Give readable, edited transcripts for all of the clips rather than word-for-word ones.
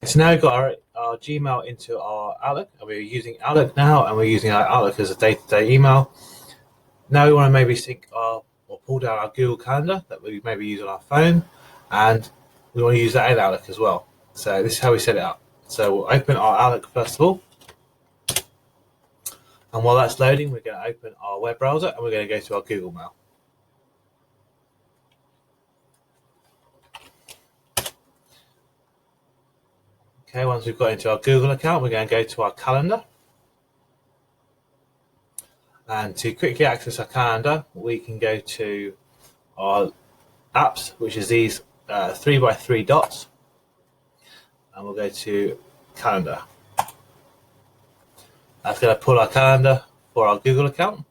So now we've got our Gmail into our Outlook, and we're using Outlook now, and we're using our Outlook as a day-to-day email. Now we want to maybe sync or pull down our Google Calendar that we maybe use on our phone, and we want to use that in Outlook as well. So this is how we set it up. So we'll open our Outlook first of all, and while that's loading, we're going to open our web browser and we're going to go to our Google Mail. Okay, once we've got into our Google account, we're going to go to our calendar. And to quickly access our calendar, we can go to our apps, which is these 3x3 dots. And we'll go to calendar. That's going to pull our calendar for our Google account.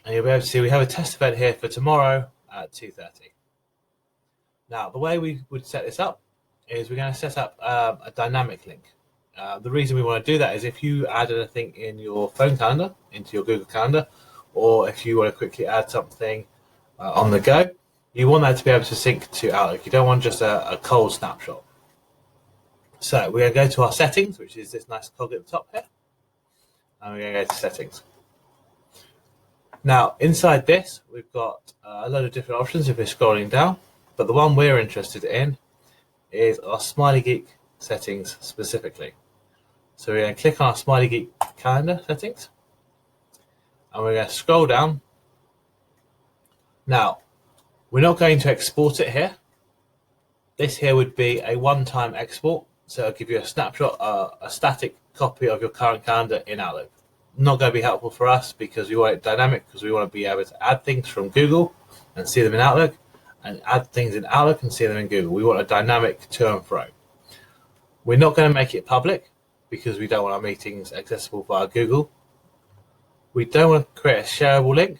And you'll be able to see we have a test event here for tomorrow at 2:30. Now, the way we would set this up is we're going to set up a dynamic link. The reason we want to do that is if you add anything in your phone calendar, into your Google Calendar, or if you want to quickly add something on the go, you want that to be able to sync to Outlook. You don't want just a cold snapshot. So we're going to go to our settings, which is this nice cog at the top here, and we're going to go to settings. Now, inside this, we've got a lot of different options if we're scrolling down, but the one we're interested in is our Smiley Geek settings specifically. So we're going to click on our Smiley Geek calendar settings, and we're going to scroll down. Now, we're not going to export it here. This here would be a one-time export, so it'll give you a snapshot, a static copy of your current calendar in Outlook. Not going to be helpful for us because we want it dynamic, because we want to be able to add things from Google and see them in Outlook, and add things in Outlook and see them in Google. We want a dynamic to and fro. We're not going to make it public because we don't want our meetings accessible via Google. We don't want to create a shareable link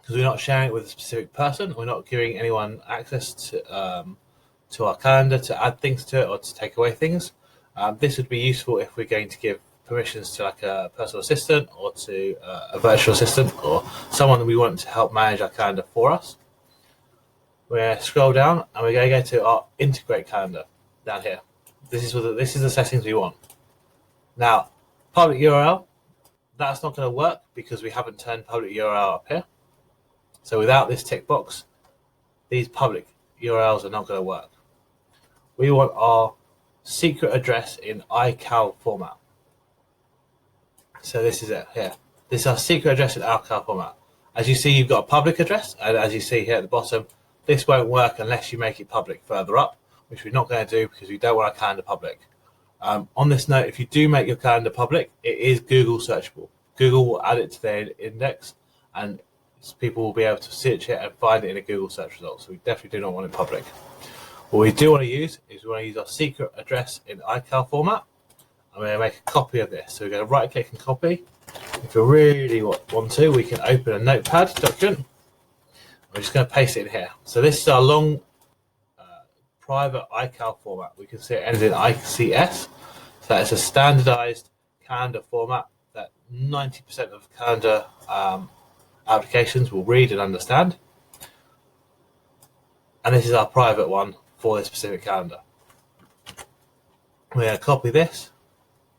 because we're not sharing it with a specific person. We're not giving anyone access to our calendar to add things to it or to take away things. This would be useful if we're going to give permissions to like a personal assistant or to a virtual assistant or someone that we want to help manage our calendar for us. We're going to scroll down and we're going to go to our integrate calendar down here. This is the settings we want. Now, public URL, that's not going to work because we haven't turned public URL up here. So without this tick box, these public URLs are not going to work. We want our secret address in iCal format. So this is it here. This is our secret address in iCal format. As you see, you've got a public address, and as you see here at the bottom, this won't work unless you make it public further up, which we're not going to do because we don't want our calendar public. On this note, if you do make your calendar public, it is Google searchable. Google will add it to their index, and people will be able to search it and find it in a Google search result. So we definitely do not want it public. What we do want to use is we want to use our secret address in iCal format. I'm going to make a copy of this. So we're going to right click and copy. If we really want to, we can open a notepad document. We're just going to paste it in here. So this is our long private iCal format. We can see it ends in ICS. So that's a standardized calendar format that 90% of calendar applications will read and understand. And this is our private one for this specific calendar. We're going to copy this.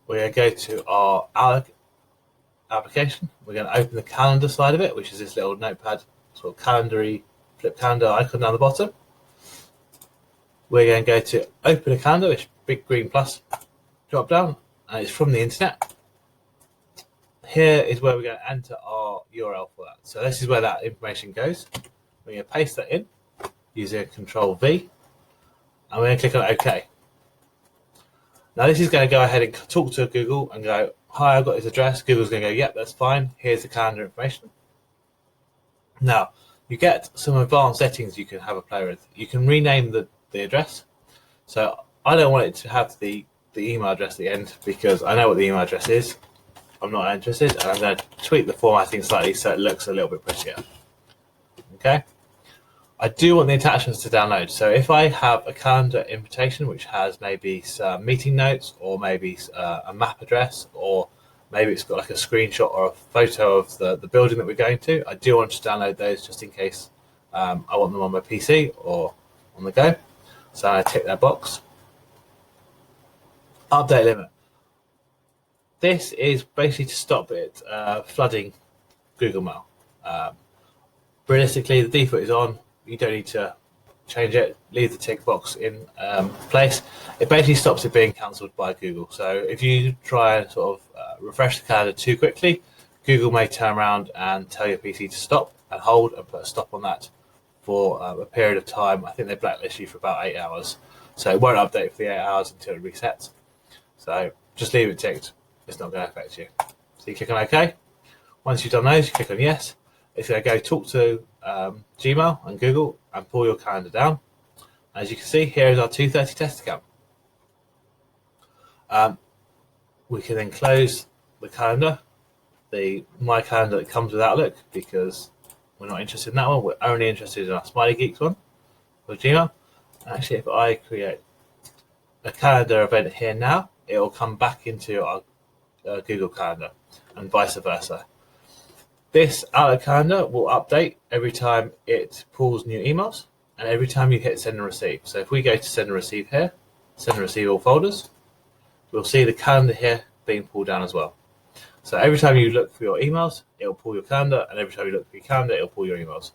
We're going to go to our Outlook application. We're going to open the calendar side of it, which is this little notepad, sort of calendary, flip calendar icon down the bottom. We're going to go to open a calendar, which big green plus drop down, and it's from the internet. Here is where we're going to enter our URL for that. So this is where that information goes. We're going to paste that in using Control V, and we're going to click on OK. Now this is going to go ahead and talk to Google and go, hi, I've got this address. Google's going to go, yep, that's fine. Here's the calendar information. Now, you get some advanced settings you can have a play with. You can rename the address. So I don't want it to have the email address at the end because I know what the email address is. I'm not interested, and I'm going to tweak the formatting slightly so it looks a little bit prettier. Okay. I do want the attachments to download. So if I have a calendar invitation which has maybe some meeting notes or maybe a map address or maybe it's got like a screenshot or a photo of the building that we're going to, I do want to download those just in case I want them on my PC or on the go. So I tick that box. Update limit. This is basically to stop it flooding Google Mail. Realistically, the default is on. You don't need to change it. Leave the tick box in place. It basically stops it being cancelled by Google. So if you try and sort of refresh the calendar too quickly, Google may turn around and tell your PC to stop and hold and put a stop on that for a period of time. I think they blacklist you for about 8 hours. So it won't update for the 8 hours until it resets. So just leave it ticked. It's not going to affect you. So you click on OK. Once you've done those, you click on yes. It's going to go talk to Gmail and Google and pull your calendar down. As you can see, here is our 2:30 test account. We can then close the calendar, my calendar that comes with Outlook, because we're not interested in that one. We're only interested in our Smiley Geeks one with Gmail. Actually, if I create a calendar event here now, it will come back into our Google Calendar and vice versa. This Outlook calendar will update every time it pulls new emails and every time you hit send and receive. So if we go to send and receive here, send and receive all folders, we'll see the calendar here being pulled down as well. So every time you look for your emails, it will pull your calendar, and every time you look for your calendar, it will pull your emails.